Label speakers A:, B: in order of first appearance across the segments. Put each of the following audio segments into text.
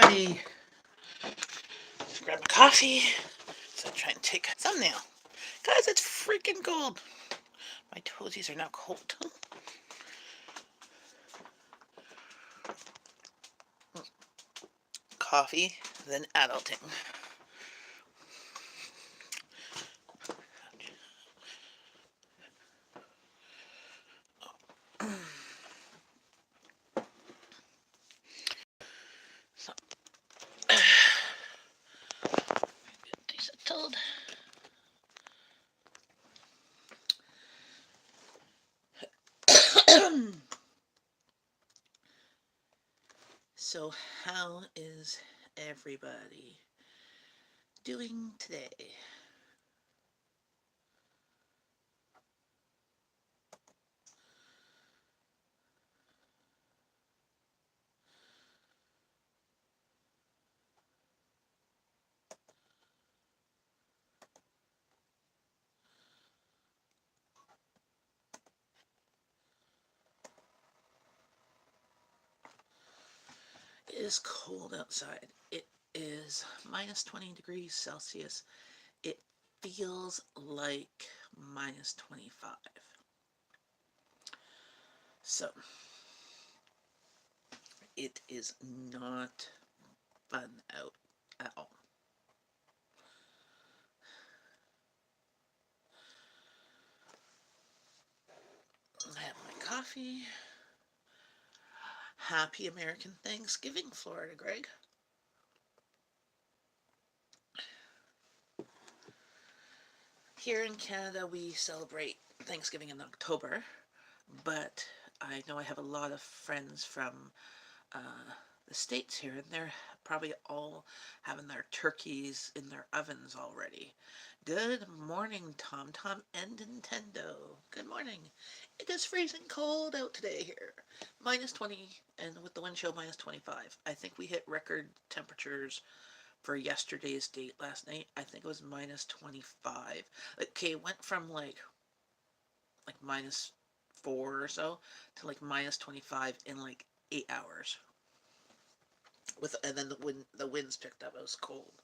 A: everybody. Grab a coffee. So I try and take a thumbnail. Guys, it's freaking cold. My toesies are now cold. Coffee, then adulting. So, get these settled. So, how is everybody doing today? It is cold outside. It is minus 20 degrees Celsius. It feels like minus 25. So, it is not fun out at all. I have my coffee. Happy American Thanksgiving, Florida, Greg. Here in Canada, we celebrate Thanksgiving in October, but I know I have a lot of friends from uh, the States here, and they're probably all having their turkeys in their ovens already. Good morning, Tom Tom and Nintendo. Good morning. It is freezing cold out today here. Minus 20, and with the wind chill, minus 25. I think we hit record temperatures for yesterday's date last night. I think it was minus 25. Okay, it went from like minus 4 or so to like minus 25 in like 8 hours. And then the winds picked up. It was cold.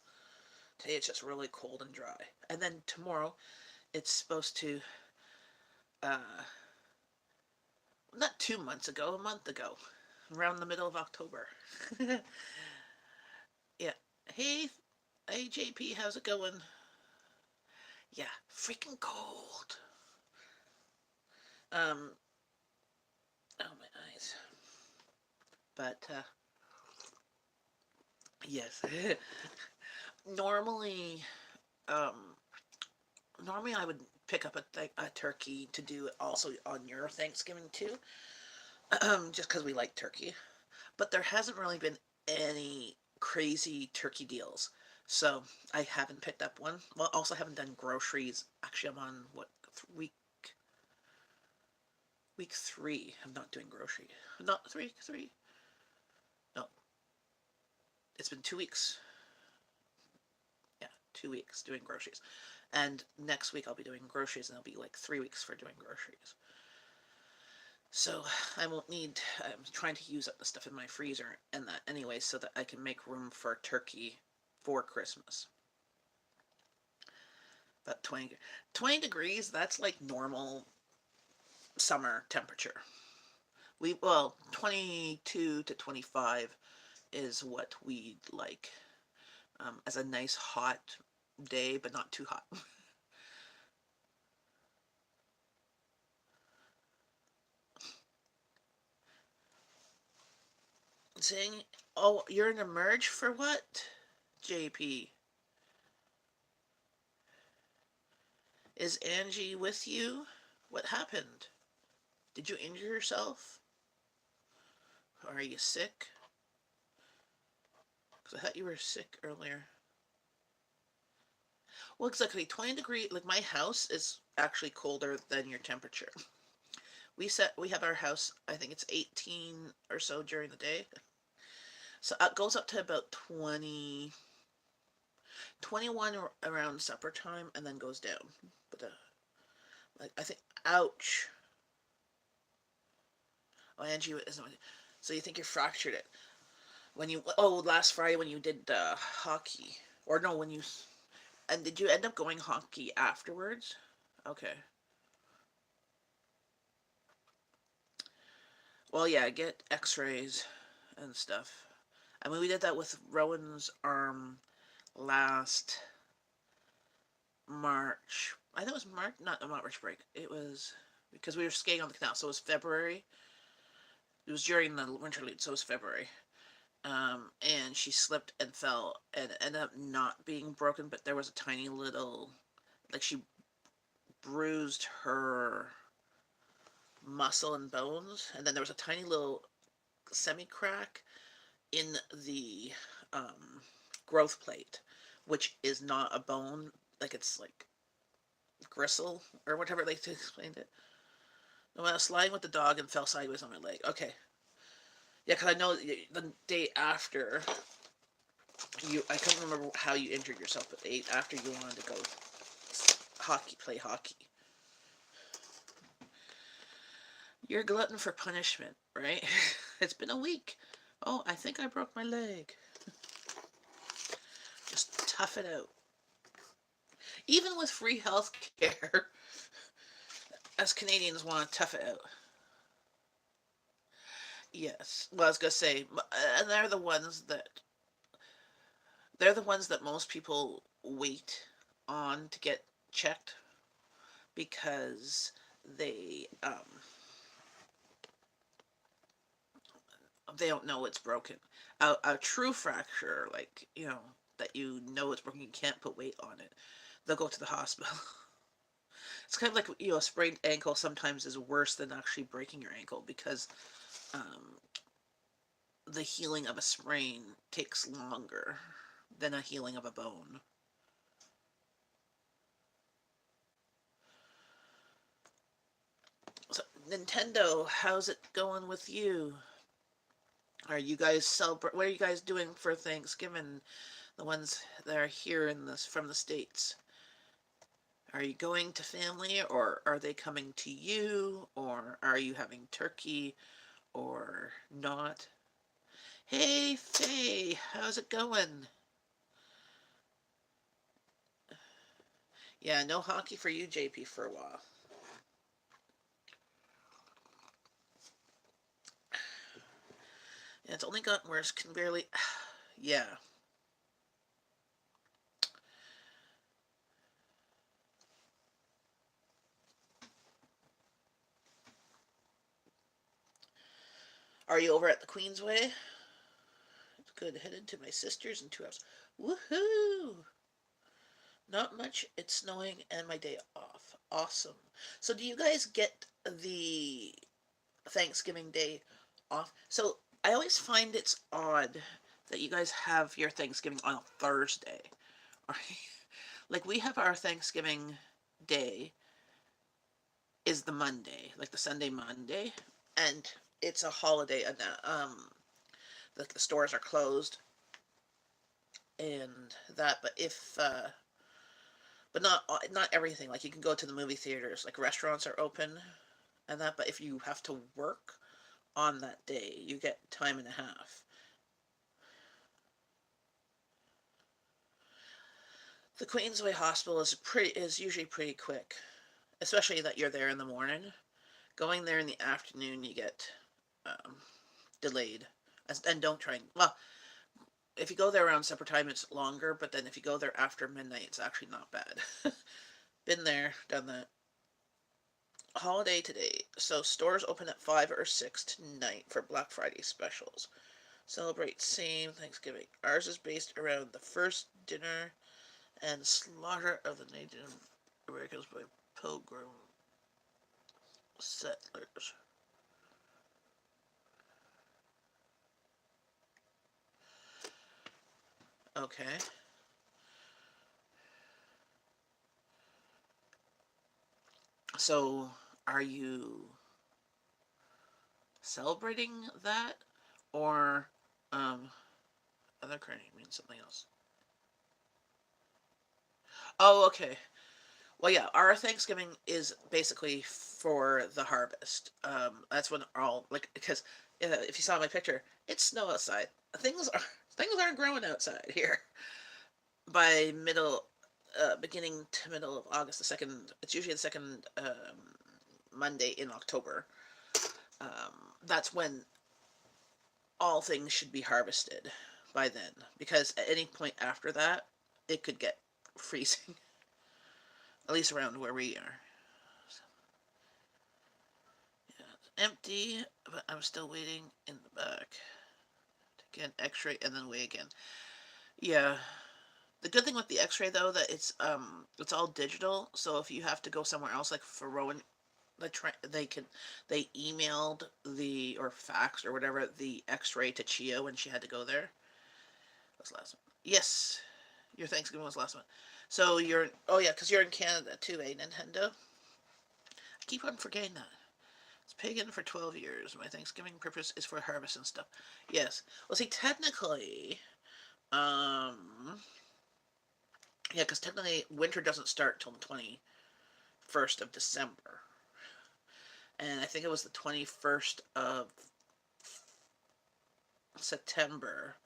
A: Today it's just really cold and dry. And then tomorrow it's supposed to not 2 months ago, a month ago, around the middle of October. Yeah. Hey, hey JP, how's it going? Yeah, freaking cold. Oh my eyes. But yes, normally, um, normally I would pick up a turkey to do it also on your Thanksgiving too, just because we like turkey. But there hasn't really been any crazy turkey deals, so I haven't picked up one. Well, also haven't done groceries. Actually, I'm on what week 3. I'm not doing grocery. Not three. No, it's been 2 weeks. Yeah, 2 weeks doing groceries. And next week I'll be doing groceries, and it'll be like 3 weeks for doing groceries. So I won't need. I'm trying to use up the stuff in my freezer and that anyway, so that I can make room for turkey for Christmas. But 20 degrees, that's like normal summer temperature. 22 to 25 is what we like, as a nice hot day, but not too hot. Saying, oh, you're in a merge for what? JP. Is Angie with you? What happened? Did you injure yourself? Or are you sick? Because I thought you were sick earlier. Well, exactly. 20 degree. Like my house is actually colder than your temperature. We have our house. I think it's 18 or so during the day. So it goes up to about 20, 21 around supper time, and then goes down. But like I think, ouch. Oh, Angie is not. So you think you fractured it? When you, oh, last Friday when you did hockey. Or no, when you, and did you end up going hockey afterwards? Okay. Well, yeah, get x-rays and stuff. I mean, we did that with Rowan's arm last March. I think it was March, not March break. It was because we were skating on the canal, so it was February. It was during the winter lead, so it was February. And she slipped and fell, and it ended up not being broken, but there was a tiny little, like she bruised her muscle and bones, and then there was a tiny little semi crack in the um, growth plate, which is not a bone, like it's like gristle or whatever they explained it. When I was sliding with the dog and fell sideways on my leg. Okay, yeah, because I know the day after I can't remember how you injured yourself, but the day after you wanted to go play hockey. You're a glutton for punishment, right? It's been a week. Oh, I think I broke my leg. Just tough it out. Even with free health care, as Canadians want to tough it out. Yes. Well, I was gonna say, and they're the ones that most people wait on to get checked because they don't know it's broken. A true fracture, like that it's broken, you can't put weight on it. They'll go to the hospital. It's kind of like a sprained ankle sometimes is worse than actually breaking your ankle because um, the healing of a sprain takes longer than a healing of a bone. So, Nintendo, how's it going with you? Are you guys celebrate? What are you guys doing for Thanksgiving? The ones that are here in this from the states. Are you going to family, or are they coming to you, or are you having turkey, or not? Hey, Faye, how's it going? Yeah, no hockey for you, JP, for a while. Yeah, it's only gotten worse. Can barely. Yeah. Are you over at the Queensway? It's good. Headed to my sister's in 2 hours. Woohoo! Not much. It's snowing and my day off. Awesome. So, do you guys get the Thanksgiving Day off? So, I always find it's odd that you guys have your Thanksgiving on a Thursday. Like, we have our Thanksgiving Day is the Monday, like the Sunday Monday, and it's a holiday, and the stores are closed and that. But if but not everything. Like you can go to the movie theaters, like restaurants are open and that. But if you have to work on that day, you get time and a half. The Queensway Hospital is usually pretty quick, especially that you're there in the morning. Going there in the afternoon, you get um, delayed. And don't try and, well, if you go there around supper time, it's longer. But then if you go there after midnight, it's actually not bad. Been there, done that. Holiday today, so stores open at 5 or 6 tonight for Black Friday specials. Celebrate same Thanksgiving. Ours is based around the first dinner and slaughter of the Native Americans by Pilgrim settlers. Okay. So, are you celebrating that, or other credit means something else? Oh, okay. Well, yeah, our Thanksgiving is basically for the harvest. That's when all like because if you saw my picture, it's snow outside. things are things aren't growing outside here by beginning to middle of August. The second, it's usually the second Monday in October. That's when all things should be harvested by then, because at any point after that, it could get freezing. At least around where we are. So, yeah, it's empty, but I'm still waiting in the back to get an X-ray and then weigh again. Yeah. The good thing with the X-ray though that it's all digital. So if you have to go somewhere else, like for Rowan, they emailed the or faxed or whatever the X-ray to Chia when she had to go there. That's the last one. Yes, your Thanksgiving was the last one. So you're oh yeah, because you're in Canada too, eh? Nintendo. I keep on forgetting that. It's pagan for 12 years. My Thanksgiving purpose is for harvest and stuff. Yes. Well, see, technically, um, yeah, because technically winter doesn't start till the 21st of December, and I think it was the 21st of September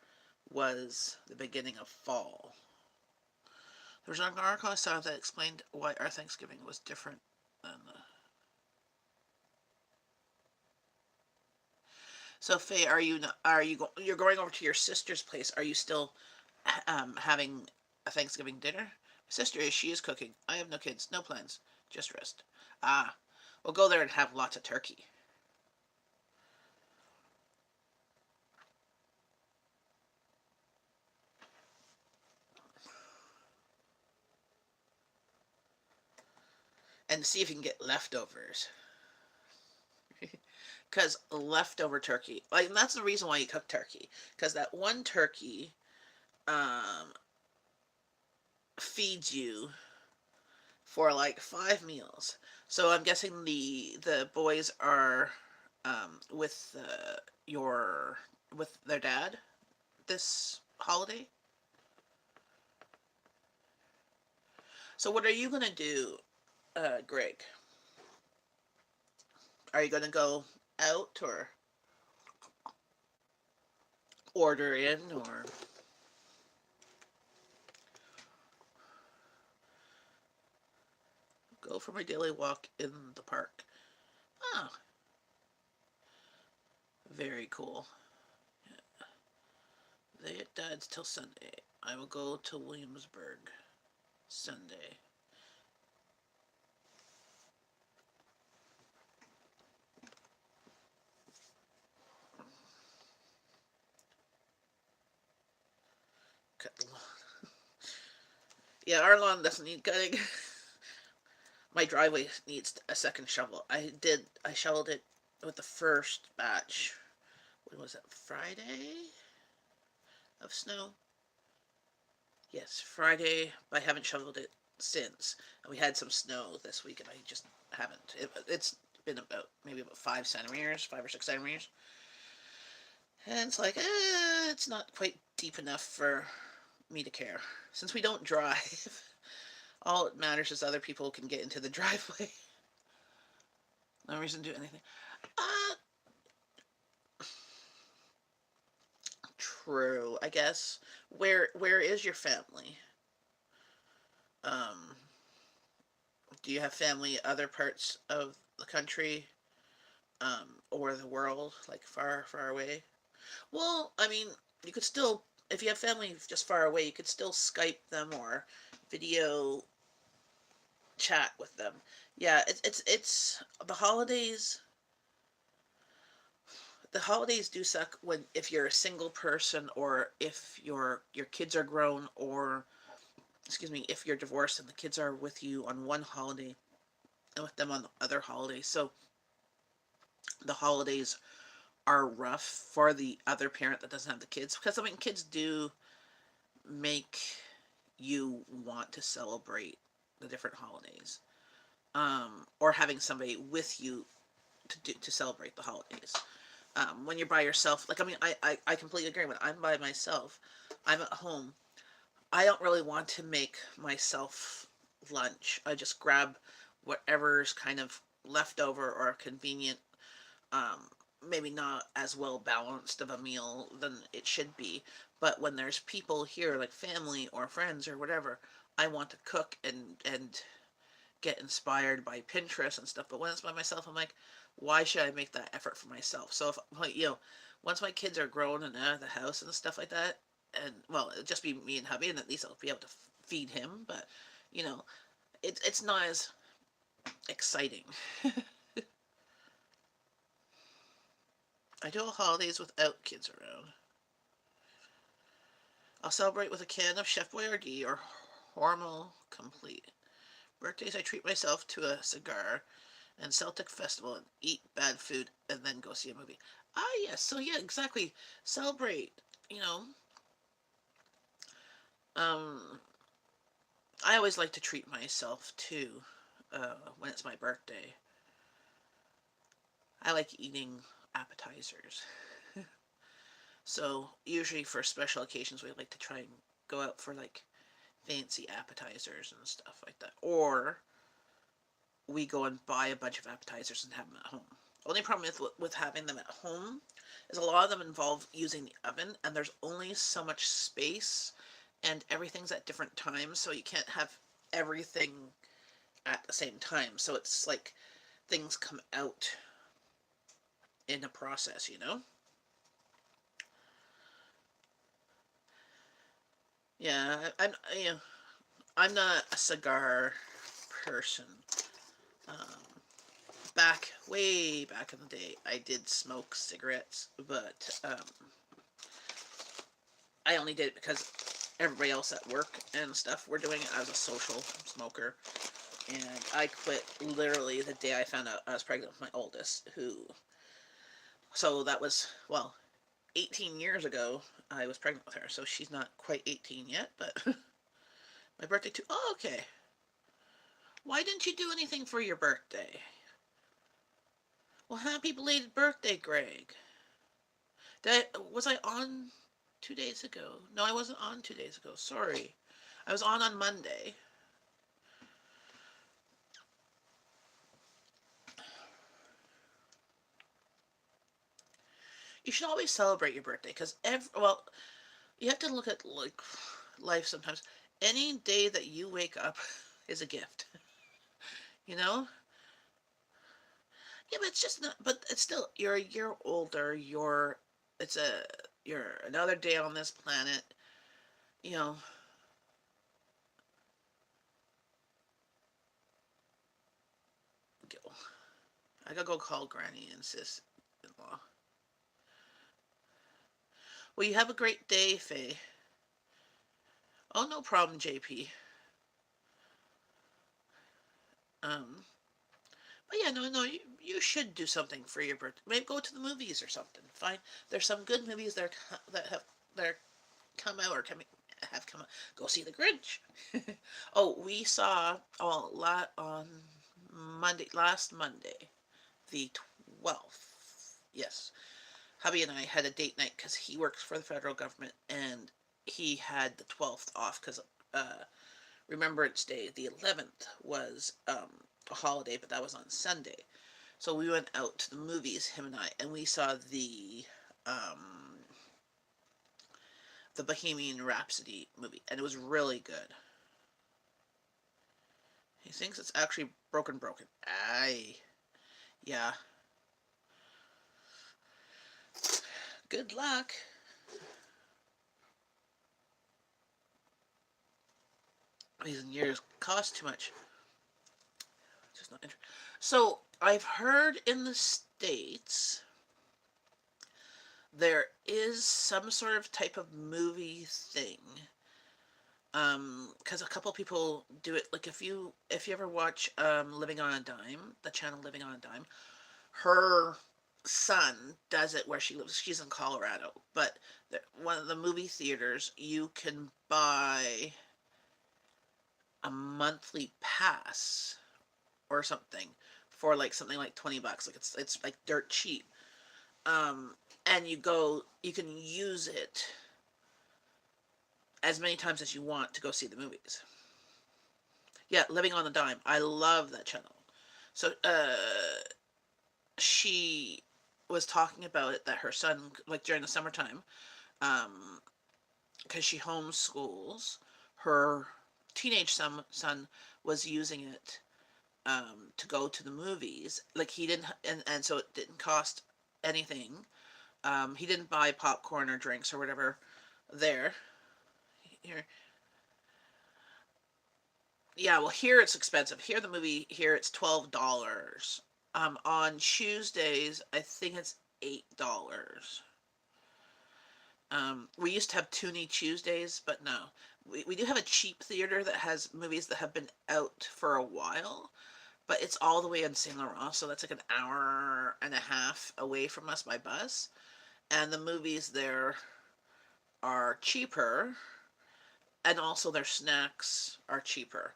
A: was the beginning of fall. There was an article I saw that explained why our Thanksgiving was different than the. So Faye, you're going over to your sister's place? Are you still having a Thanksgiving dinner? My sister is. She is cooking. I have no kids, no plans, just rest. Ah, we'll go there and have lots of turkey. And see if you can get leftovers. Because leftover turkey, like that's the reason why you cook turkey. Because that one turkey um, feeds you for like 5 meals. So I'm guessing the boys are with your with their dad this holiday. So what are you gonna do, Greg? Are you gonna go out or order in or go for my daily walk in the park? Oh, very cool. They at Dad's till Sunday. I will go to Williamsburg Sunday. Yeah, our lawn doesn't need cutting. My driveway needs a second shovel. I shoveled it with the first batch. When was it? Friday of snow? Yes, Friday. I haven't shoveled it since. And we had some snow this week, and I just haven't. It's been maybe about 5 centimeters, 5 or 6 centimeters, and it's like, it's not quite deep enough for me to care. Since we don't drive, all it matters is other people can get into the driveway. No reason to do anything. Uh, True, I guess. Where is your family? Um, do you have family other parts of the country, or the world, like far, far away? Well, I mean, you could still, if you have family just far away, you could still Skype them or video chat with them. Yeah, it's the holidays. The holidays do suck when if you're a single person or if your kids are grown or excuse me, if you're divorced and the kids are with you on one holiday and with them on the other holiday. So the holidays are rough for the other parent that doesn't have the kids because I mean kids do make you want to celebrate the different holidays. Or having somebody with you to celebrate the holidays. When you're by yourself, like I mean, I completely agree. When I'm by myself, I'm at home. I don't really want to make myself lunch. I just grab whatever's kind of left over or convenient. Um, maybe not as well balanced of a meal than it should be. But when there's people here, like family or friends or whatever, I want to cook and get inspired by Pinterest and stuff. But when it's by myself, I'm like, why should I make that effort for myself? So if like once my kids are grown and out of the house and stuff like that, and well, it'll just be me and hubby, and at least I'll be able to feed him. But you know, it's not as exciting. I do holidays without kids around. I'll celebrate with a can of Chef Boyardee or Hormel Complete. Birthdays, I treat myself to a cigar and Celtic Festival and eat bad food and then go see a movie. Ah, yes. So, yeah, exactly. Celebrate. You know, um, I always like to treat myself too when it's my birthday. I like eating appetizers. So, usually for special occasions, we like to try and go out for like fancy appetizers and stuff like that. Or we go and buy a bunch of appetizers and have them at home. Only problem with having them at home is a lot of them involve using the oven, and there's only so much space, and everything's at different times, so you can't have everything at the same time. So it's like things come out in a process, you know? Yeah, I'm not a cigar person. Um, way back in the day, I did smoke cigarettes, but I only did it because everybody else at work and stuff were doing it. I was a social smoker, and I quit literally the day I found out I was pregnant with my oldest. So that was 18 years ago. I was pregnant with her, so she's not quite 18 yet, but my birthday too. Oh, okay. Why didn't you do anything for your birthday? Well, happy belated birthday, Greg. Was I on 2 days ago? No, I wasn't on 2 days ago. Sorry. I was on Monday. You should always celebrate your birthday because you have to look at like life sometimes. Any day that you wake up is a gift. You know? Yeah, but it's just not. But it's still you're a year older. It's a you're another day on this planet. You know. I gotta go call Granny and sis-in-law. Well, you have a great day, Faye. Oh, no problem, JP. Um, but yeah, no, you should do something for your birthday. Maybe go to the movies or something. Fine. There's some good movies that have come out or coming have come out. Go see The Grinch. Oh, we saw a lot on last Monday, the 12th. Yes, hubby and I had a date night because he works for the federal government and he had the 12th off because uh, Remembrance Day, the 11th, was a holiday, but that was on Sunday. So we went out to the movies, him and I, and we saw the Bohemian Rhapsody movie, and it was really good. He thinks it's actually broken. Aye, yeah. Good luck. These years cost too much. Just not interested. So I've heard in the States there is some sort of type of movie thing. Because a couple people do it. Like if you ever watch Living on a Dime, the channel Living on a Dime, her son does it where she lives. She's in Colorado, but one of the movie theaters you can buy a monthly pass or something for like something like $20. Like it's like dirt cheap. Um, and you can use it as many times as you want to go see the movies. Yeah, Living on the Dime. I love that channel. So she was talking about it, that her son, like during the summertime, um, because she homeschools, her teenage son was using it to go to the movies. Like he didn't, and so it didn't cost anything. He didn't buy popcorn or drinks or whatever there. Here, yeah, well, here it's expensive. Here, the movie here it's $12. On Tuesdays, I think it's $8. We used to have Toonie Tuesdays, but no. We do have a cheap theater that has movies that have been out for a while, but it's all the way in Saint Laurent, so that's like an hour and a half away from us by bus. And the movies there are cheaper, and also their snacks are cheaper.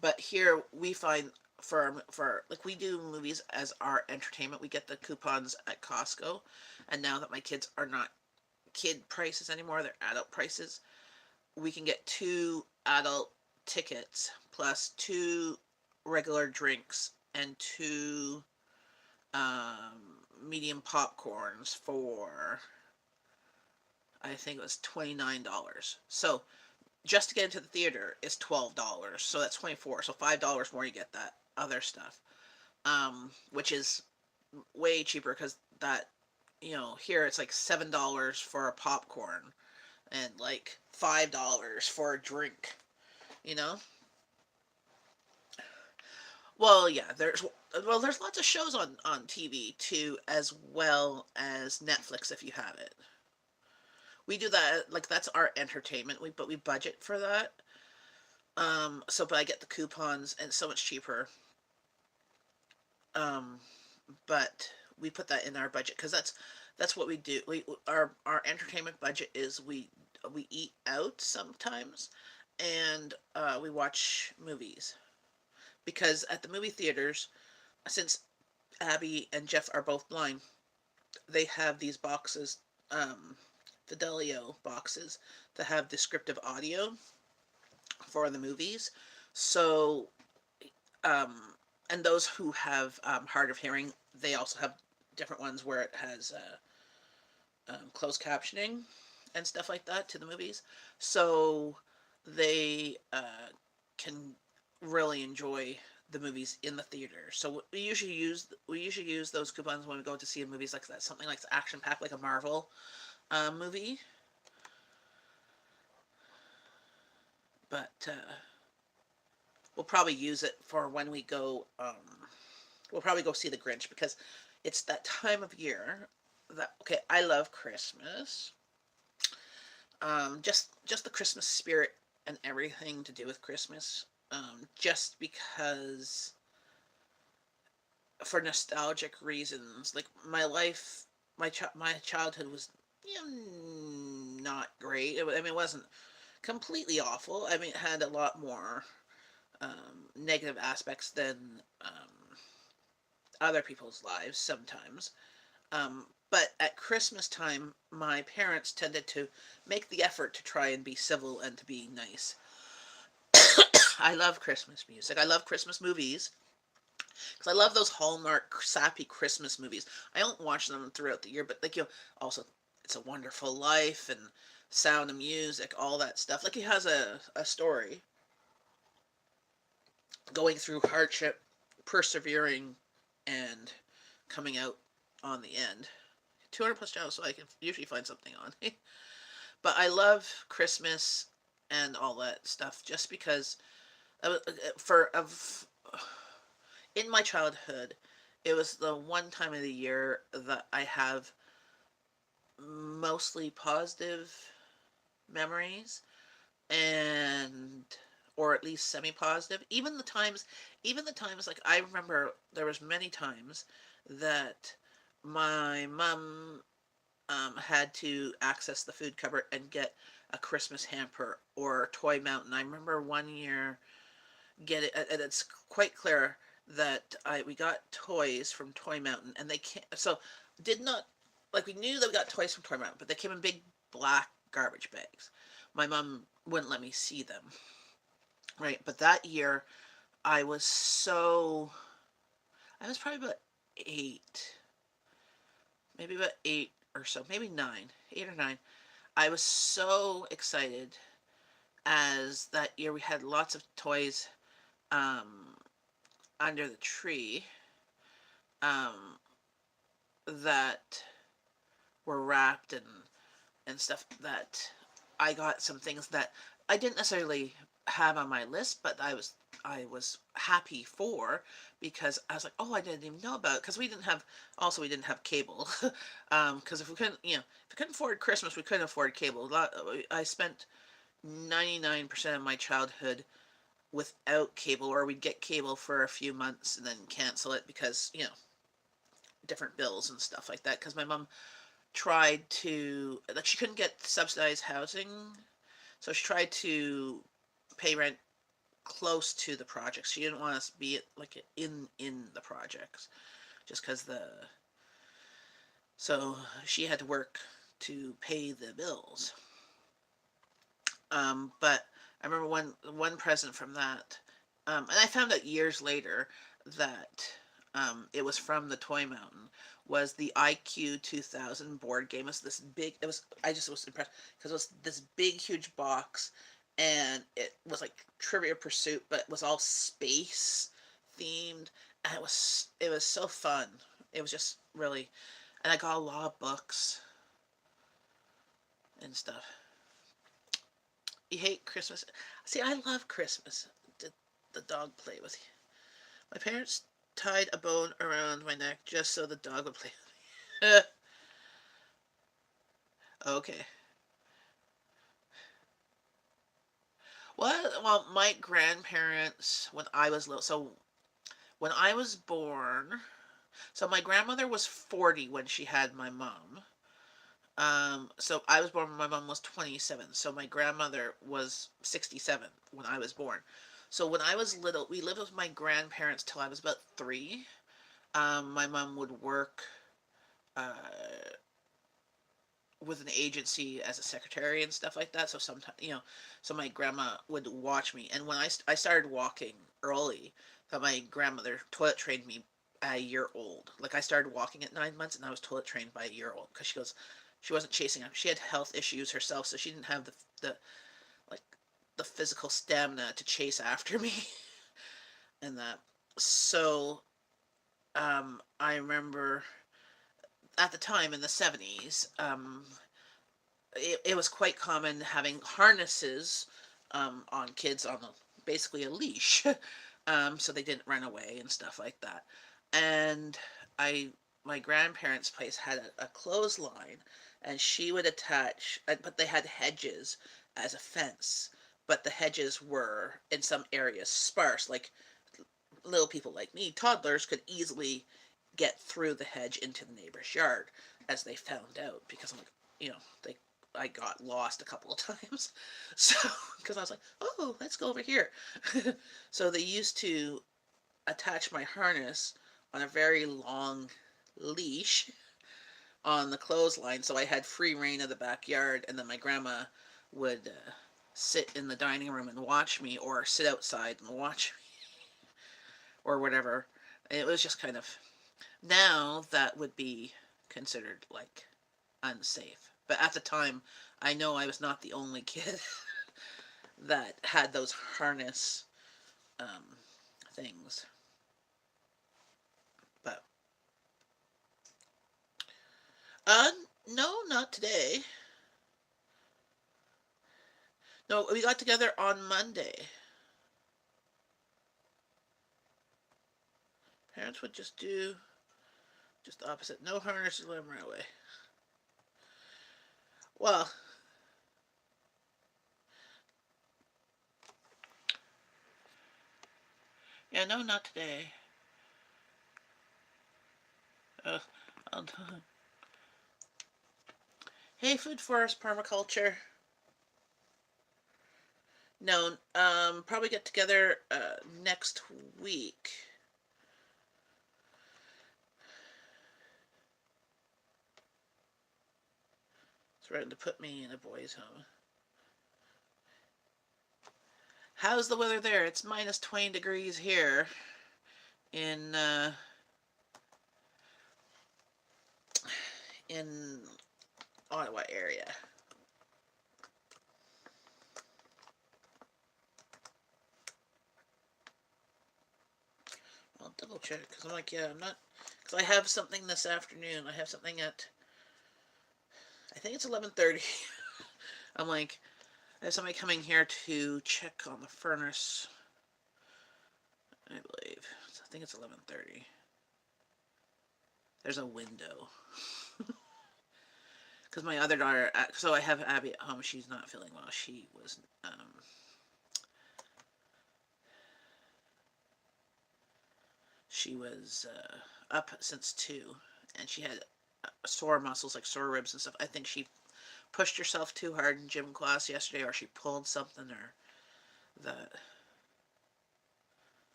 A: But here we find for like we do movies as our entertainment. We get the coupons at Costco, and now that my kids are not kid prices anymore, they're adult prices. We can get two adult tickets plus two regular drinks and two medium popcorns for I think it was $29. So just to get into the theater is $12. So that's 24. So $5 more you get that other stuff, which is way cheaper because that here it's like $7 for a popcorn and like $5 for a drink. You know. Well, yeah. There's lots of shows on TV too, as well as Netflix if you have it. We do that like that's our entertainment. We budget for that. But I get the coupons and it's so much cheaper. Um, but we put that in our budget because that's what we do. Our entertainment budget is we eat out sometimes, and we watch movies because at the movie theaters, since Abby and Jeff are both blind, they have these boxes, um, Fidelio boxes that have descriptive audio for the movies. So, um, and those who have hard of hearing, they also have different ones where it has closed captioning and stuff like that to the movies. So they can really enjoy the movies in the theater. So we usually use those coupons when we go to see movies like that, something like action packed, like a Marvel movie. But we'll probably use it for when we go. We'll probably go see the Grinch because it's that time of year that okay. I love Christmas. Just the Christmas spirit and everything to do with Christmas. Just because for nostalgic reasons, like my life, my childhood was not great. I mean, it wasn't completely awful. I mean, it had a lot more negative aspects than other people's lives sometimes. But at Christmas time, my parents tended to make the effort to try and be civil and to be nice. I love Christmas music. I love Christmas movies because I love those Hallmark sappy Christmas movies. I don't watch them throughout the year, but like also It's a Wonderful Life and Sound of Music, all that stuff. Like he has a story going through hardship, persevering, and coming out on the end. 200 plus channels, so I can usually find something on. But I love Christmas and all that stuff just because for of in my childhood, it was the one time of the year that I have mostly positive memories and or at least semi-positive. Even the times like I remember there was many times that my mom had to access the food cupboard and get a Christmas hamper or Toy Mountain. I remember one year get it, and it's quite clear that we got toys from Toy Mountain, and they can't. So did not like we knew that we got toys from Toy Mountain, but they came in big black garbage bags. My mom wouldn't let me see them, right? But that year, I was so I was probably about 8, maybe about 8 or so, maybe 9, 8 or 9. I was so excited as that year we had lots of toys um, under the tree um, that were wrapped and stuff, that I got some things that I didn't necessarily have on my list, but I was happy for, because I was like, oh, I didn't even know about it, because we didn't have cable, because if we couldn't, if we couldn't afford Christmas, we couldn't afford cable. I spent 99% of my childhood without cable, or we'd get cable for a few months and then cancel it because different bills and stuff like that. Because my mom tried to, like, she couldn't get subsidized housing, so she tried to pay rent close to the projects. She didn't want us to be like in the projects, just because so she had to work to pay the bills. But I remember one present from that, and I found out years later that it was from the Toy Mountain. Was the IQ 2000 board game? It was this big. It was. I just was impressed because it was this big, huge box, and it was like Trivia Pursuit, but it was all space themed, and it was so fun. It was just really, and I got a lot of books and stuff. You hate Christmas? See, I love Christmas. Did the dog play with you? My parents tied a bone around my neck just so the dog would play with me. Okay. Well, my grandparents, when I was little, so when I was born, so my grandmother was 40 when she had my mom. So I was born when my mom was 27. So my grandmother was 67 when I was born. So when I was little, we lived with my grandparents till I was about 3. My mom would work uh, with an agency as a secretary and stuff like that. So sometimes, so my grandma would watch me. And when I started walking early, that my grandmother toilet trained me at a year old. Like, I started walking at 9 months and I was toilet trained by a year old, because she wasn't chasing up. She had health issues herself, so she didn't have the like the physical stamina to chase after me and that. So I remember at the time in the 70s, it was quite common having harnesses on kids on basically a leash, so they didn't run away and stuff like that. And I, my grandparents' place had a clothesline, and she would attach, but they had hedges as a fence. But the hedges were in some areas sparse, like little people like me, toddlers, could easily get through the hedge into the neighbor's yard, as they found out, because I'm like, they I got lost a couple of times. So, because I was like, oh, let's go over here. So they used to attach my harness on a very long leash on the clothesline, so I had free reign of the backyard, and then my grandma would sit in the dining room and watch me, or sit outside and watch me, or whatever. It was just kind of, now that would be considered like unsafe. But at the time, I know I was not the only kid that had those harness um, things. But uh, no, not today. No, we got together on Monday. Parents would just the opposite. No harness, let them run away. Well, yeah, no, not today. Uh, hey, food forest permaculture. No, probably get together next week. Threatened to put me in a boys' home. How's the weather there? It's minus 20 degrees here in in Ottawa area. I'll double check because I'm like, yeah, I'm not. Because I have something this afternoon. I have something at, I think it's 11:30. I'm like, I have somebody coming here to check on the furnace. I believe. So I think it's 11:30. There's a window. Because my other daughter, so I have Abby at home. She's not feeling well. She was up since 2, and she had sore muscles, like sore ribs and stuff. I think she pushed herself too hard in gym class yesterday, or she pulled something, or that.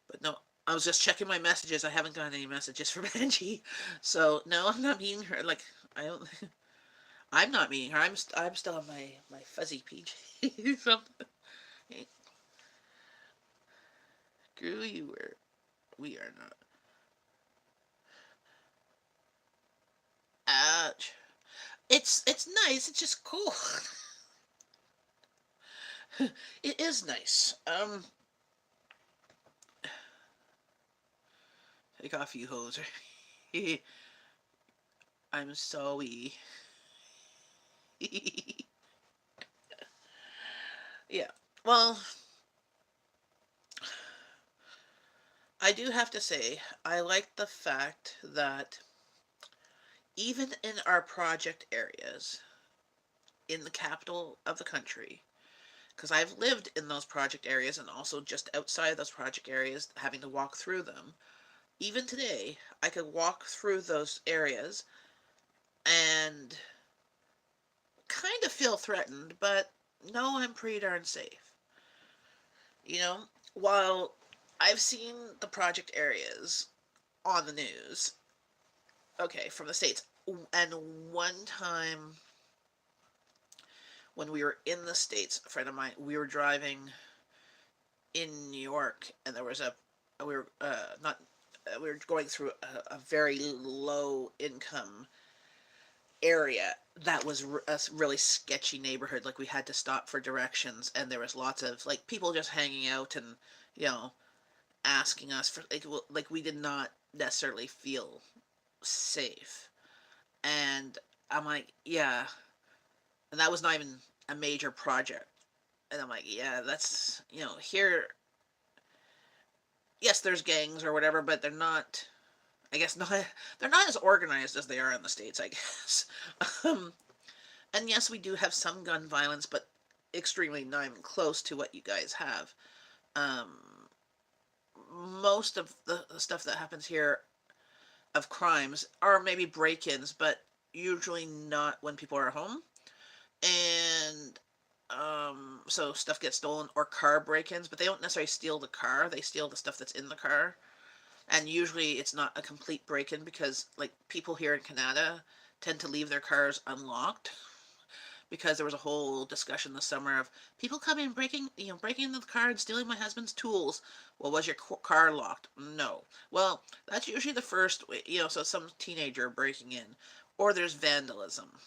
A: But no, I was just checking my messages. I haven't gotten any messages from Angie, so no, I'm not meeting her. Like I don't. I'm not meeting her. I'm still on my fuzzy PJ. Something. Screw you. We are not. Ouch. It's nice. It's just cool. It is nice. Take off, you hoser. I'm sorry. Yeah. Well, I do have to say, I like the fact that even in our project areas, in the capital of the country, because I've lived in those project areas and also just outside those project areas, having to walk through them. Even today, I could walk through those areas and kind of feel threatened, but no, I'm pretty darn safe. You know, while I've seen the project areas on the news, okay, from the States, and one time when we were in the States, a friend of mine, we were driving in New York, and there was we were not, we were going through a very low income area that was a really sketchy neighborhood. Like we had to stop for directions, and there was lots of like people just hanging out and you know asking us for like we did not necessarily feel safe. And I'm like, yeah, and that was not even a major project. And I'm like, yeah, that's here. Yes, there's gangs or whatever, but they're not. I guess not. They're not as organized as they are in the States, I guess. Um, and yes, we do have some gun violence, but extremely not even close to what you guys have. Um, Most of the stuff that happens here of crimes are maybe break-ins, but usually not when people are home. And so stuff gets stolen or car break-ins, but they don't necessarily steal the car. They steal the stuff that's in the car. And usually it's not a complete break-in because like people here in Kanata tend to leave their cars unlocked because there was a whole discussion this summer of people coming breaking into the car and stealing my husband's tools. Well, was your car locked? No. Well, that's usually the first so some teenager breaking in, or there's vandalism.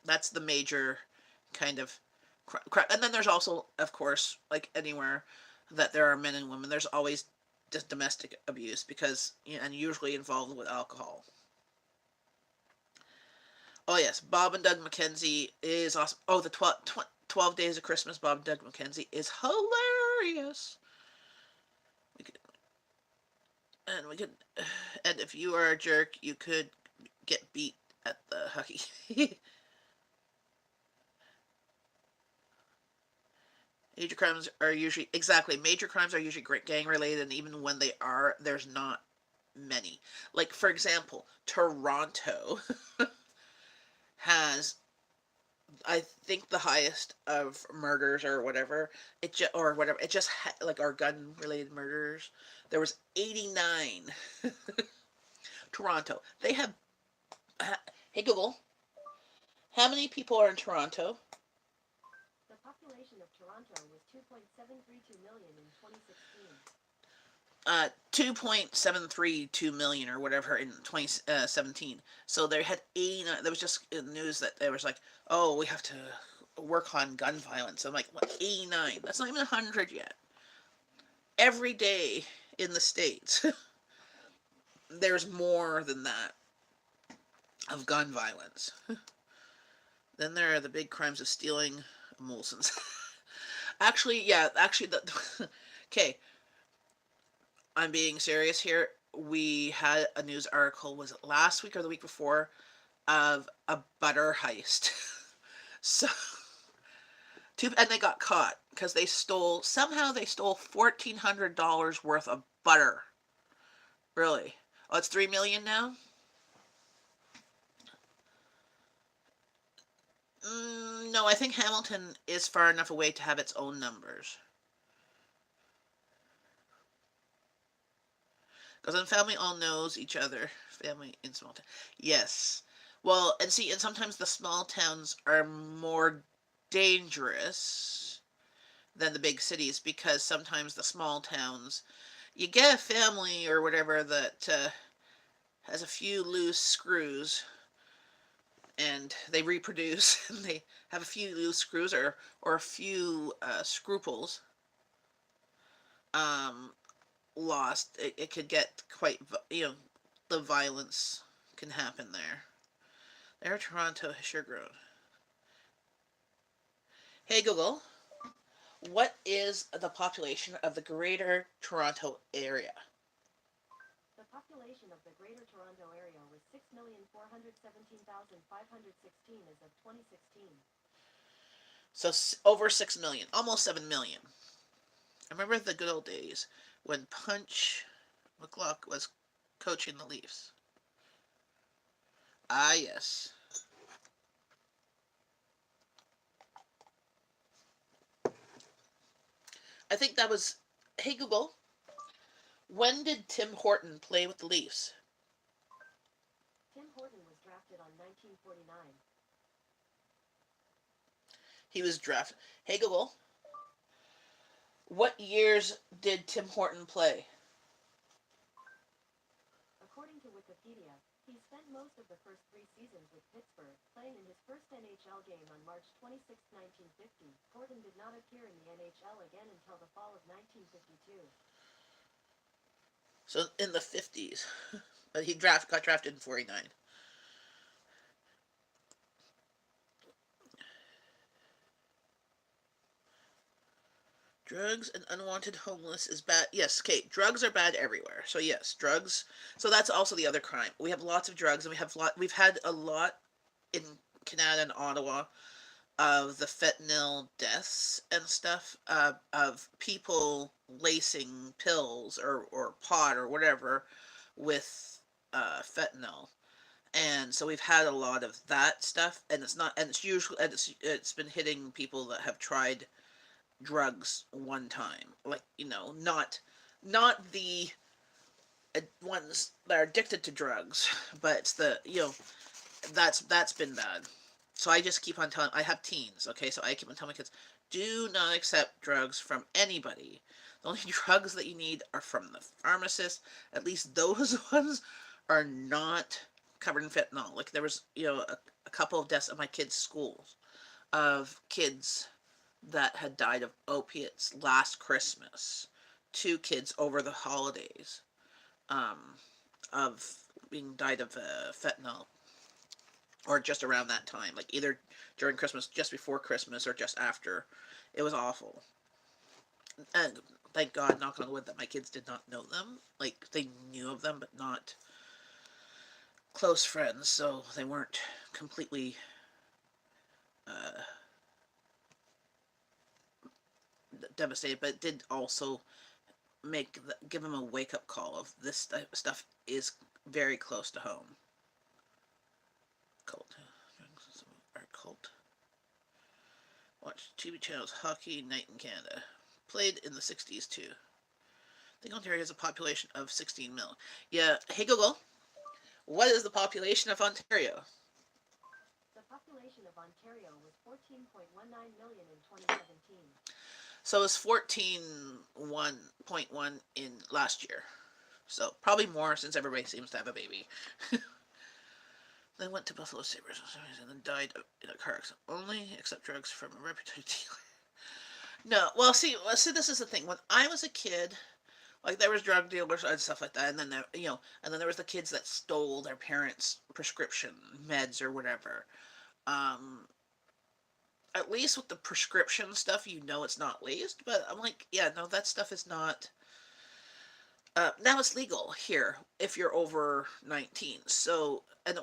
A: That's the major kind of and then there's also, of course, like anywhere that there are men and women, there's always just domestic abuse because and usually involved with alcohol. Oh yes, Bob and Doug McKenzie is awesome. Oh, the 12 Days of Christmas, Bob and Doug McKenzie is hilarious. We could, and we could, and if you are a jerk, you could get beat at the hockey. Major crimes are usually major crimes are usually gang related, and even when they are, there's not many. Like for example, Toronto has I think the highest of murders or whatever. It just like our gun related murders. There was 89. Toronto. They have. Hey Google, how many people are in Toronto?
B: The population of Toronto was 2.732 million in 2016.
A: 2.732 million or whatever in 2017. So they had 89. There was just news that there was like, oh, we have to work on gun violence. I'm like, what, 89? That's not even 100 yet. Every day in the States, there's more than that of gun violence. Then there are the big crimes of stealing emulsions. Actually, yeah, actually, okay, I'm being serious here. We had a news article, was it last week or the week before, of a butter heist. So, and they got caught because they stole $1,400 worth of butter. Really? Oh, it's 3 million now. No, I think Hamilton is far enough away to have its own numbers. Because then family all knows each other. Family in small town. Yes. Well, and see, and sometimes the small towns are more dangerous than the big cities because sometimes the small towns, you get a family or whatever that has a few loose screws and they reproduce and they have a few loose screws or a few scruples um, lost, it could get quite, the violence can happen there. There, Toronto has sure grown. Hey Google, what is the population of the Greater Toronto Area?
B: The population of the Greater Toronto Area was 6,417,516 as of 2016.
A: So over 6 million, almost 7 million. I remember the good old days when Punch McClock was coaching the Leafs. Ah, yes. I think that was. Hey Google, when did Tim Horton play with the Leafs?
B: Tim Horton was drafted on 1949.
A: He was drafted. Hey Google, what years did Tim Horton play?
B: According to Wikipedia, he spent most of the first three seasons with Pittsburgh, playing in his first NHL game on March 26, 1950. Horton did not appear in the NHL again until the fall of 1952.
A: So in the 50s. But he got drafted in 49. Drugs and unwanted homeless is bad. Yes, okay, drugs are bad everywhere. So yes, drugs. So that's also the other crime. We have lots of drugs, and we've had a lot in Canada and Ottawa of the fentanyl deaths and stuff, of people lacing pills or pot or whatever with fentanyl. And so we've had a lot of that stuff, and it's been hitting people that have tried drugs one time, like, not the ones that are addicted to drugs, but it's the, that's been bad. So I just keep on telling. I have teens, okay, so I keep on telling my kids, do not accept drugs from anybody. The only drugs that you need are from the pharmacist. At least those ones are not covered in fentanyl. Like there was, a couple of deaths at my kids' schools of kids that had died of opiates last Christmas. Two kids over the holidays, um, of being died of fentanyl, or just around that time, like either during Christmas, just before Christmas, or just after. It was awful. And thank God, knock on wood, that my kids did not know them. Like they knew of them, but not close friends, so they weren't completely uh, devastated. But it did also give them a wake up call of this stuff is very close to home. Cult. Our cult. Watch TV channels Hockey Night in Canada. Played in the 60s too. I think Ontario has a population of 16 million. Yeah. Hey Google, what is the population of Ontario?
B: The population of Ontario was 14.19 million in 2017.
A: So it was 14.1 in last year. So probably more since everybody seems to have a baby. They went to Buffalo Sabres and then died in a car accident. Only accept drugs from a reputed dealer. No, well, see, this is the thing. When I was a kid, like there was drug dealers and stuff like that, and then and then there was the kids that stole their parents' prescription meds or whatever. Um, at least with the prescription stuff, it's not laced. But I'm like, yeah, no, that stuff is not. Now it's legal here if you're over 19. So, and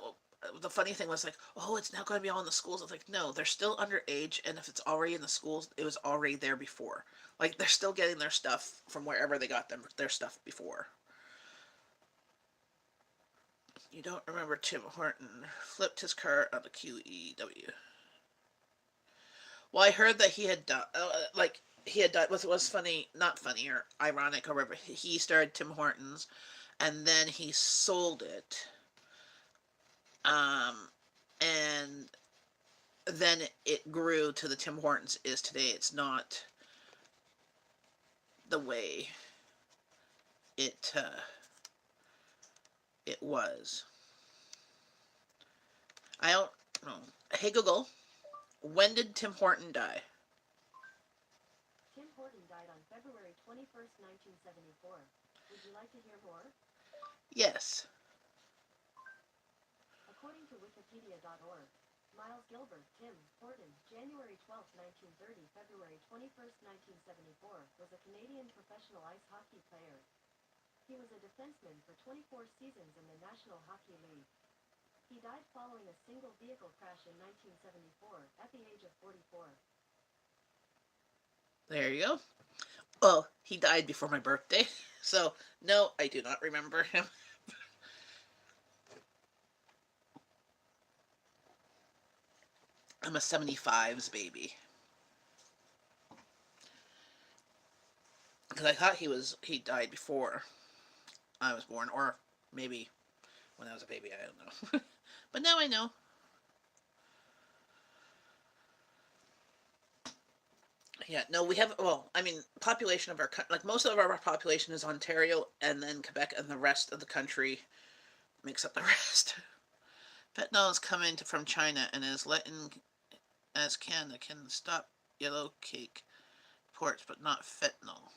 A: the funny thing was like, oh, it's now going to be all in the schools. I was like, no, they're still underage, and if it's already in the schools, it was already there before. Like they're still getting their stuff from wherever they got their stuff before. You don't remember Tim Horton flipped his car on the QEW? Well, I heard that he had done he had done was funny, not funny or ironic, or whatever. He started Tim Hortons, and then he sold it, um, and then it grew to the Tim Hortons is today. It's not the way it it was. I don't know. Hey Google, when did Tim Horton die?
B: Tim Horton died on February 21st, 1974. Would you like to hear more?
A: Yes.
B: According to Wikipedia.org, Miles Gilbert, Tim Horton, January 12, 1930, February 21st, 1974, was a Canadian professional ice hockey player. He was a defenseman for 24 seasons in the National Hockey League. He died following a single vehicle crash in 1974 at the age of 44.
A: There you go. Well, he died before my birthday, so no, I do not remember him. I'm a 75's baby because I thought he died before I was born, or maybe when I was a baby. I don't know, but now I know. Yeah, no, we have. Well, I mean, population of our like most of our population is Ontario, and then Quebec, and the rest of the country makes up the rest. Fentanyl is coming from China and is letting as Canada can stop yellow cake ports, but not fentanyl.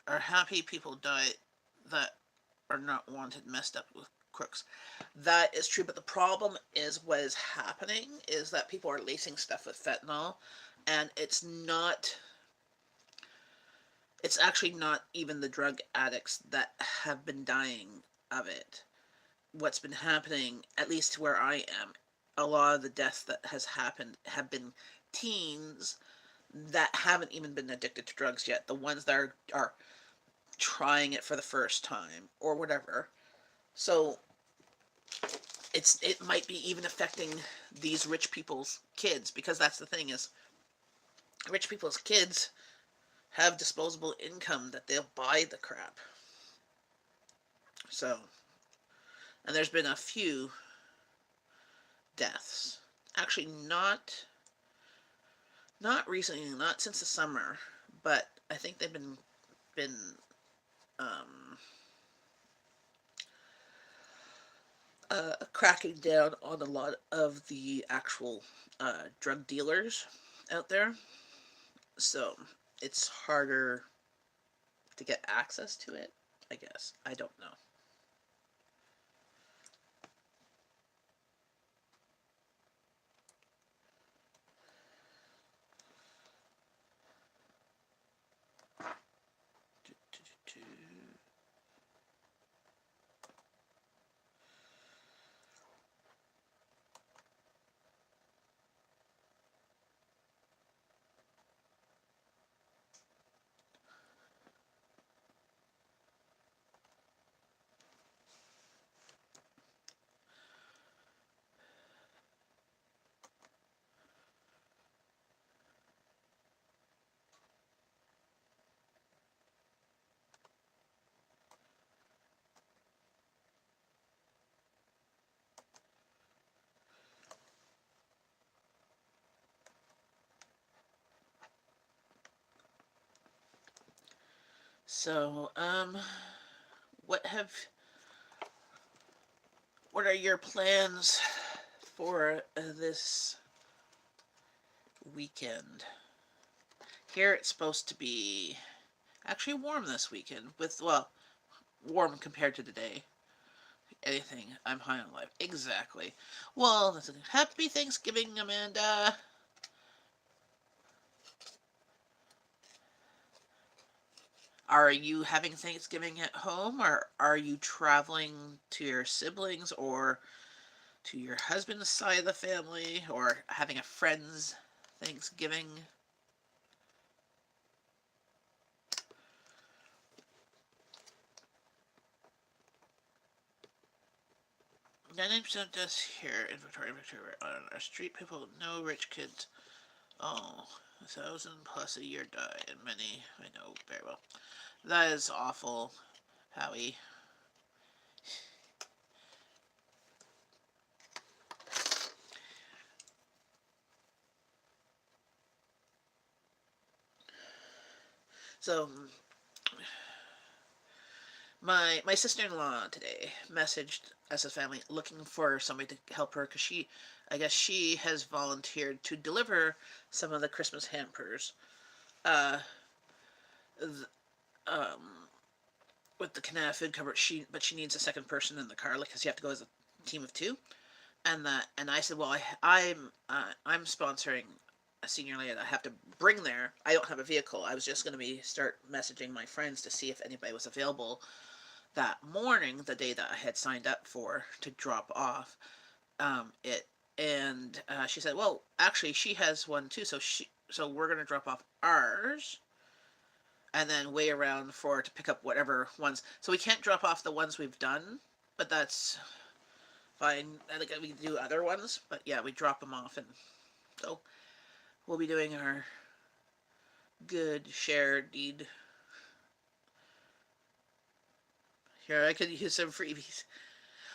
A: Are happy people die that are not wanted messed up with crooks. That is true, but the problem is what is happening is that people are lacing stuff with fentanyl, and it's actually not even the drug addicts that have been dying of it. What's been happening, at least where I am, a lot of the deaths that has happened have been teens that haven't even been addicted to drugs yet. The ones that are trying it for the first time or whatever. So it might be even affecting these rich people's kids, because that's the thing is rich people's kids have disposable income that they'll buy the crap. So, and there's been a few deaths. Actually, not recently, not since the summer, but I think they've been um, cracking down on a lot of the actual drug dealers out there. So it's harder to get access to it, I guess. I don't know. So, what have what are your plans for this weekend? Here it's supposed to be actually warm this weekend with, well, warm compared to today. Anything, I'm high on life. Exactly. Well, happy Thanksgiving, Amanda. Are you having Thanksgiving at home, or are you traveling to your siblings or to your husband's side of the family, or having a friend's Thanksgiving? 90% just here. Inventory on our street. People, no rich kids. Oh, 1,000 plus a year die, and many I know very well. That is awful, Howie. So my sister-in-law today messaged us as a family looking for somebody to help her because I guess she has volunteered to deliver some of the Christmas hampers. Uh, th- um, with the Kanata food cupboard, she needs a second person in the car, like, because you have to go as a team of two. And I said, well, I'm sponsoring a senior lady that I have to bring there. I don't have a vehicle. I was just going to be start messaging my friends to see if anybody was available that morning, the day that I had signed up for to drop off it. And she said, well, actually, she has one too. So we're going to drop off ours and then wait around for to pick up whatever ones. So we can't drop off the ones we've done, but that's fine. I think we do other ones, but yeah, we drop them off, and so we'll be doing our good shared deed. Here, I could use some freebies.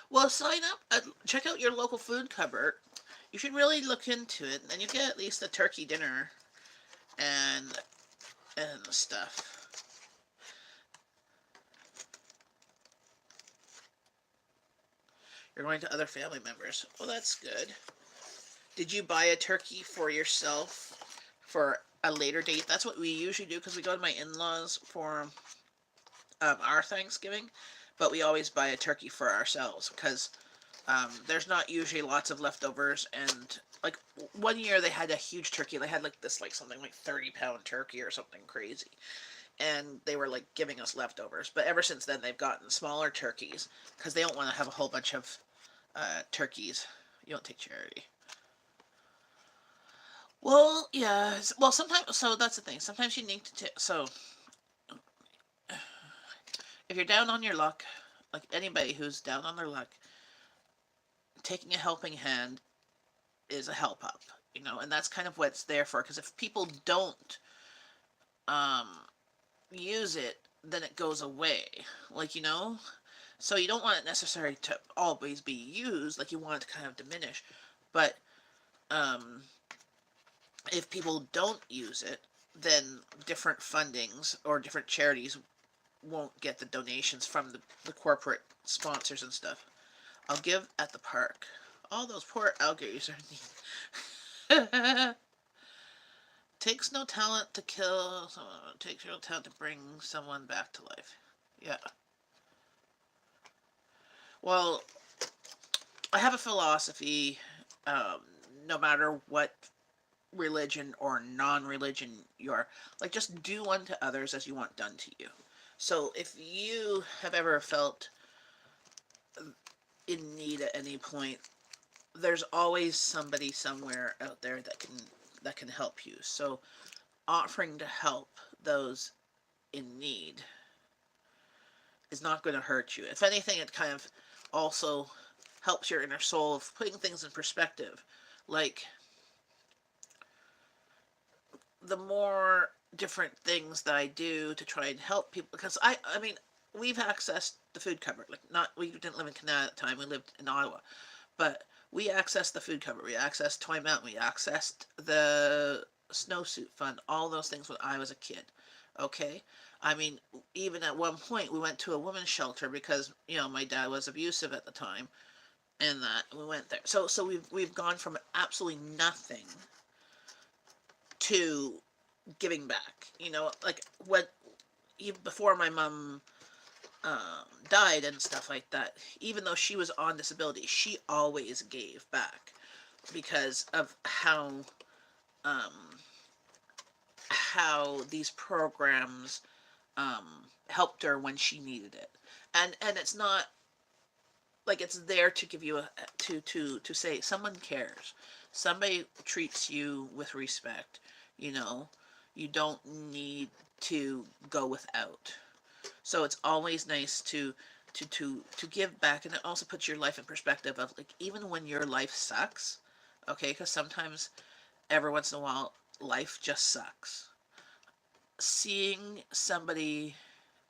A: Well, sign up. Check out your local food cupboard. You should really look into it, and you get at least a turkey dinner and stuff. You're going to other family members. Well, that's good. Did you buy a turkey for yourself for a later date? That's what we usually do because we go to my in-laws for our Thanksgiving, but we always buy a turkey for ourselves because there's not usually lots of leftovers. And like one year they had a huge turkey. They had like this like something like 30-pound turkey or something crazy, and they were like giving us leftovers. But ever since then they've gotten smaller turkeys because they don't want to have a whole bunch of turkeys. You don't take charity. Well, yeah. Well, sometimes. So that's the thing. Sometimes you need to. So if you're down on your luck, like anybody who's down on their luck, taking a helping hand is a help up, and that's kind of what it's there for. Because if people don't um, use it, then it goes away. Like, so you don't want it necessarily to always be used. Like, you want it to kind of diminish. But um, if people don't use it, then different fundings or different charities won't get the donations from the corporate sponsors and stuff. I'll give at the park. All those poor alligators are in need. Takes no talent to kill someone. It takes no talent to bring someone back to life. Yeah. Well, I have a philosophy. Um, no matter what religion or non-religion you are, like, just do unto others as you want done to you. So if you have ever felt in need at any point, there's always somebody somewhere out there that can help you. So offering to help those in need is not going to hurt you. If anything, it kind of also helps your inner soul of putting things in perspective. Like, the more different things that I do to try and help people, because I mean, we've accessed the food cupboard. Like, not we didn't live in Canada at the time; we lived in Ottawa, but we accessed the food cupboard. We accessed Toy Mountain. We accessed the snowsuit fund. All those things when I was a kid. Okay. I mean, even at one point, we went to a women's shelter because my dad was abusive at the time, and that we went there. So we've gone from absolutely nothing to giving back. Like what even before my mom died and stuff like that. Even though she was on disability, she always gave back because of um, how these programs helped her when she needed it. And it's not like it's there to give you to say someone cares, somebody treats you with respect. You know, you don't need to go without. So it's always nice to give back, and it also puts your life in perspective of like even when your life sucks, okay? Because sometimes every once in a while life just sucks. Seeing somebody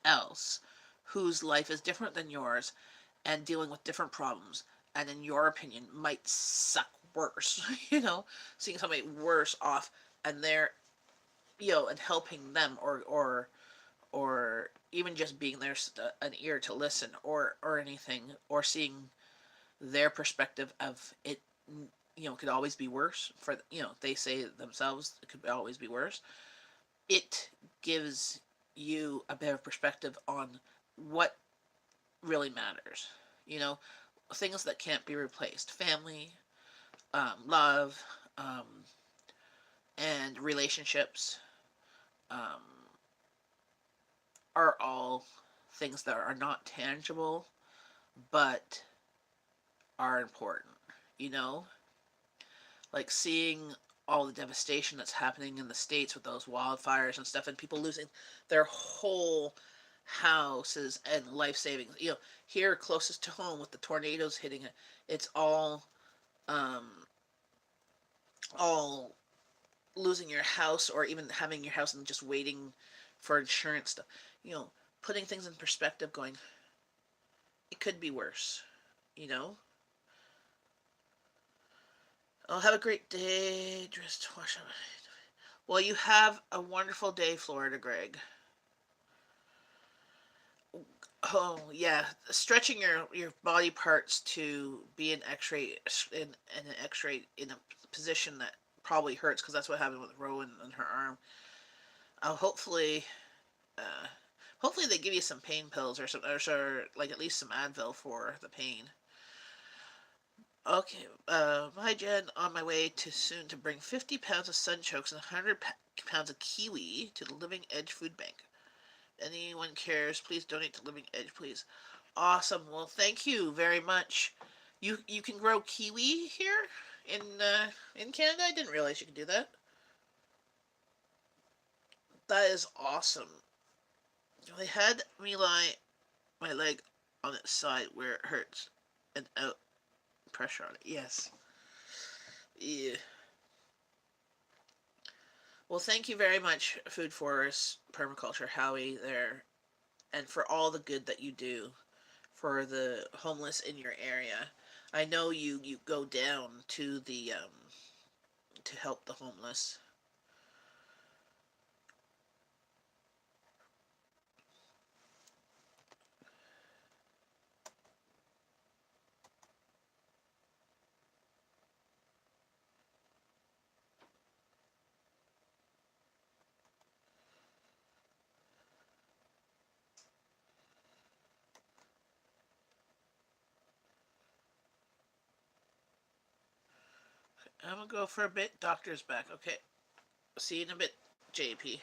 A: else whose life is different than yours and dealing with different problems and in your opinion might suck worse, seeing somebody worse off and they're and helping them or even just being there an ear to listen or anything or seeing their perspective of it could always be worse for they say themselves it could always be worse. It gives you a better perspective on what really matters. You know, things that can't be replaced: family, love, and relationships um, are all things that are not tangible but are important. You know, like seeing all the devastation that's happening in the states with those wildfires and stuff, and people losing their whole houses and life savings. Here closest to home with the tornadoes hitting it, it's um, all losing your house or even having your house and just waiting for insurance stuff. You know, putting things in perspective, going, it could be worse. You know. I'll have a great day. Just wash up. Well, you have a wonderful day, Florida Greg. Oh yeah, stretching your body parts to be an X-ray in an X-ray in a position that probably hurts because that's what happened with Rowan and her arm. Hopefully, uh, hopefully they give you some pain pills or some or like at least some Advil for the pain. Okay, my Jen, on my way to soon to bring 50 pounds of sunchokes and 100 pounds of kiwi to the Living Edge Food Bank. Anyone cares, please donate to Living Edge, please. Awesome. Well, thank you very much. You can grow kiwi here in Canada. I didn't realize you could do that. That is awesome. They had me lie my leg on its side where it hurts and out pressure on it. Yes. Yeah. Well, thank you very much, Food Forest Permaculture Howie there, and for all the good that you do for the homeless in your area. I know you go down to help the homeless. I'm gonna go for a bit. Doctor's back. Okay. See you in a bit, JP.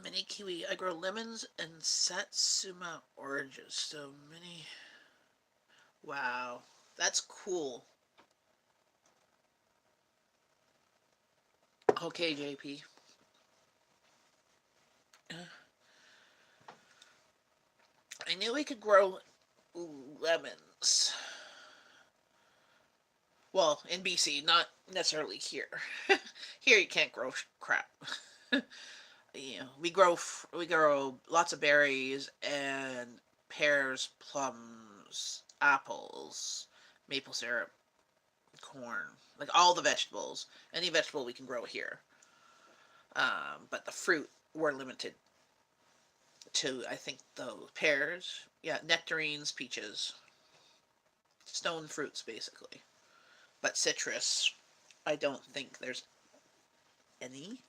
A: Mini kiwi. I grow lemons and satsuma oranges. So many. Wow, that's cool. Okay, JP. I knew we could grow lemons. Well, in BC, not necessarily here. Here you can't grow crap. We grow lots of berries and pears, plums, apples, maple syrup, corn, like all the vegetables. Any vegetable we can grow here. But the fruit we're limited to. I think the pears, yeah, nectarines, peaches, stone fruits basically. But citrus, I don't think there's any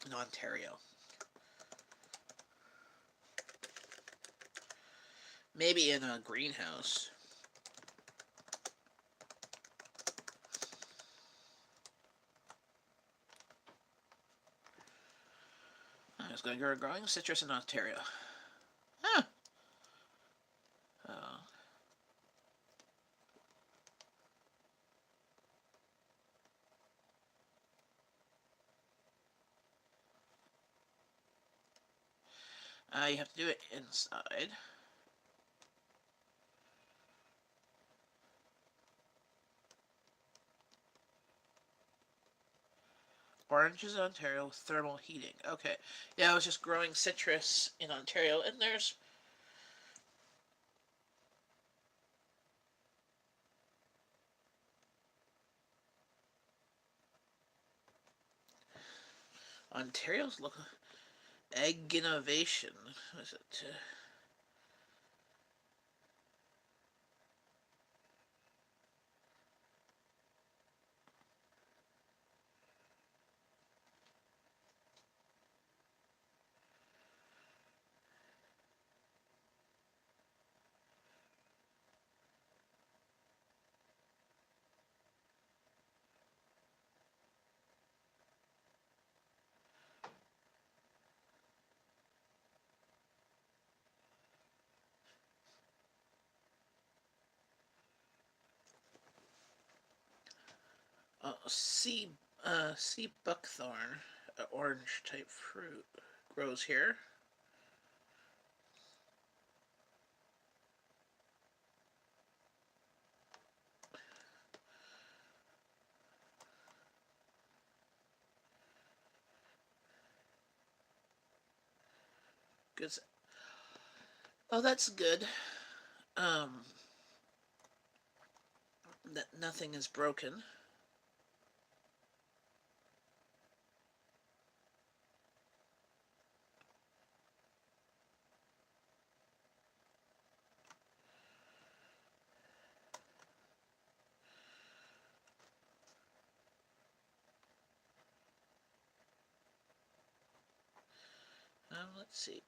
A: in Ontario. Maybe in a greenhouse. I was going to go growing citrus in Ontario. Huh. Uh, you have to do it inside. Oranges in Ontario, thermal heating. Okay. Yeah, I was just growing citrus in Ontario, and there's Ontario's look egg innovation. What is it? Sea sea buckthorn, orange type fruit, grows here. Good. Oh, that's good. Um, that nothing is broken. Let's see.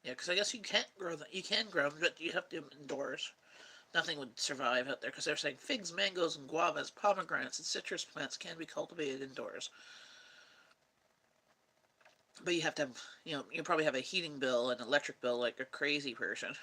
A: Yeah, because I guess you can't grow them. You can grow them, but you have to do them indoors. Nothing would survive out there because they're saying figs, mangoes, and guavas, pomegranates, and citrus plants can be cultivated indoors. But you have to have, you probably have a heating bill and electric bill like a crazy person.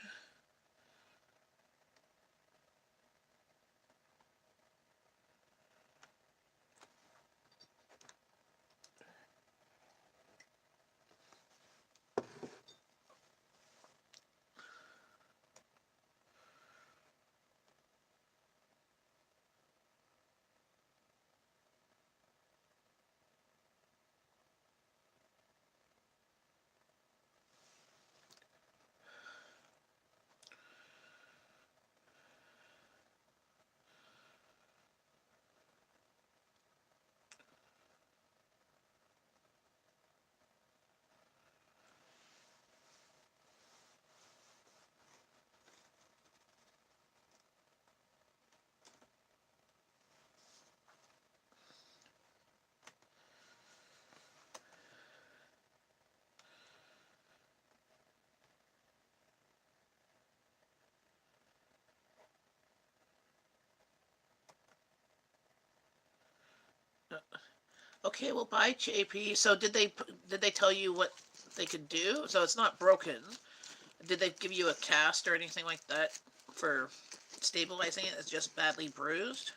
A: Okay, well, bye, JP. So did they tell you what they could do? So it's not broken. Did they give you a cast or anything like that for stabilizing it? It's just badly bruised.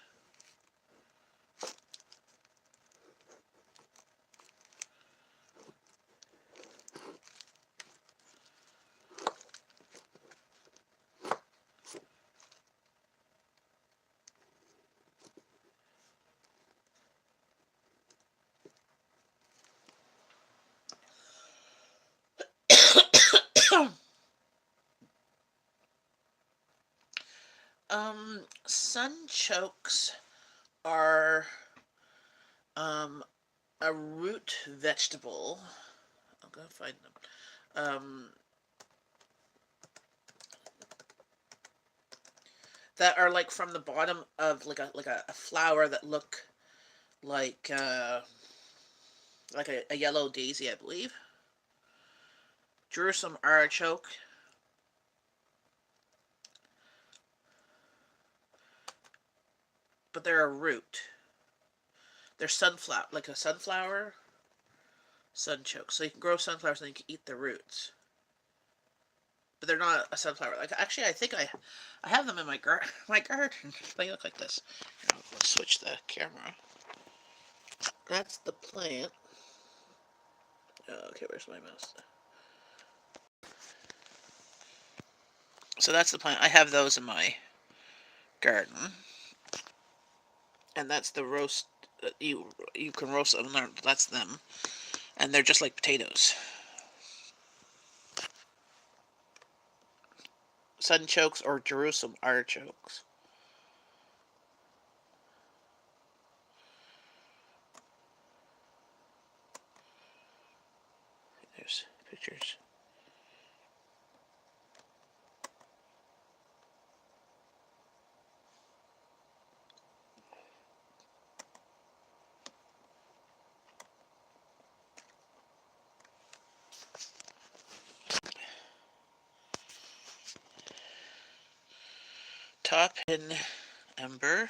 A: Sun chokes are um a root vegetable. I'll go find them. That are like from the bottom of like a flower that look like like a yellow daisy, I believe. Jerusalem artichoke, but they're a root. They're sunflower, like a sunflower sunchoke. So you can grow sunflowers and you can eat the roots, but they're not a sunflower. Like actually, I think I have them in my garden. They look like this. Let's switch the camera. That's the plant. Okay, where's my mouse? So that's the plant. I have those in my garden, and that's the roast. You can roast them. That's them, and they're just like potatoes. Sunchokes or Jerusalem artichokes. There's pictures. Top in ember.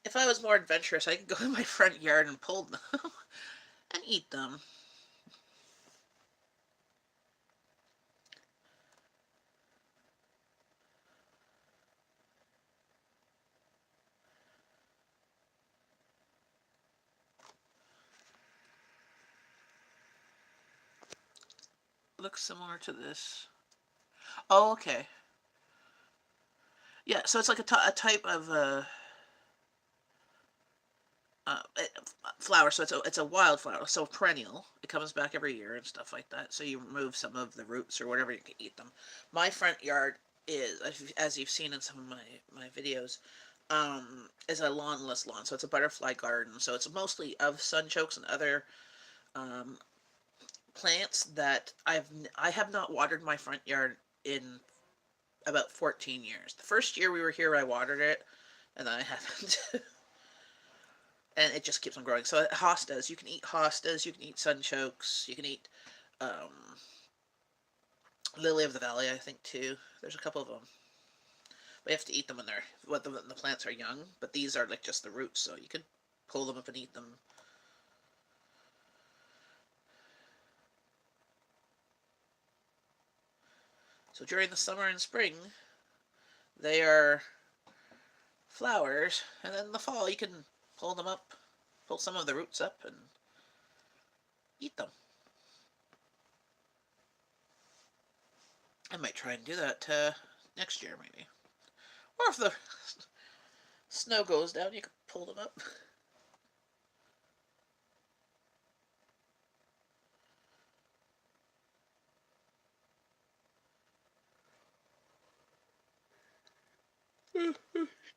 A: If I was more adventurous, I could go in my front yard and pull them and eat them. Looks similar to this. Oh, okay. Yeah, so it's like a type of uh, flower. So it's a wildflower, so perennial. It comes back every year and stuff like that. So you remove some of the roots or whatever, you can eat them. My front yard is, as you've seen in some of my videos, is a lawnless lawn. So it's a butterfly garden. So it's mostly of sunchokes and other um, plants that I have not watered my front yard in about 14 years. The first year we were here, I watered it, and then I haven't. And it just keeps on growing. So hostas, you can eat hostas, you can eat sunchokes, you can eat um, lily of the valley, I think too. There's a couple of them. We have to eat them when the plants are young, but these are like just the roots, so you could pull them up and eat them. So during the summer and spring, they are flowers, and then in the fall you can pull them up, pull some of the roots up, and eat them. I might try and do that next year, maybe. Or if the snow goes down, you can pull them up.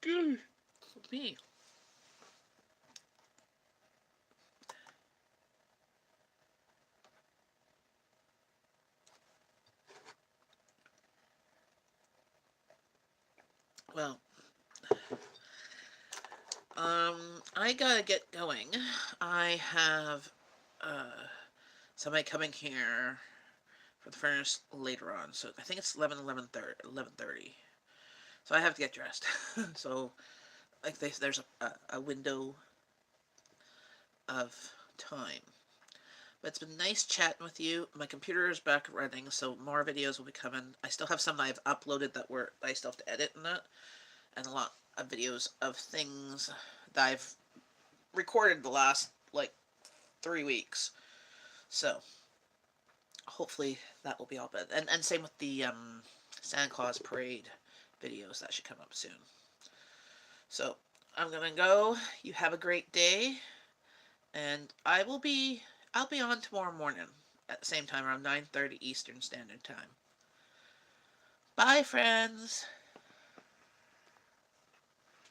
A: Good. Me. Well, I gotta get going. I have somebody coming here for the furnace later on, so I think it's 11:30. So I have to get dressed. So like there's a window of time. But it's been nice chatting with you. My computer is back running, so more videos will be coming. I still have some that I've uploaded that I still have to edit and that, and a lot of videos of things that I've recorded the last like 3 weeks. So hopefully that will be all good. And same with the Santa Claus parade videos that should come up soon. So I'm gonna go. You have a great day, and I'll be on tomorrow morning at the same time around 9:30 Eastern Standard Time. Bye, friends.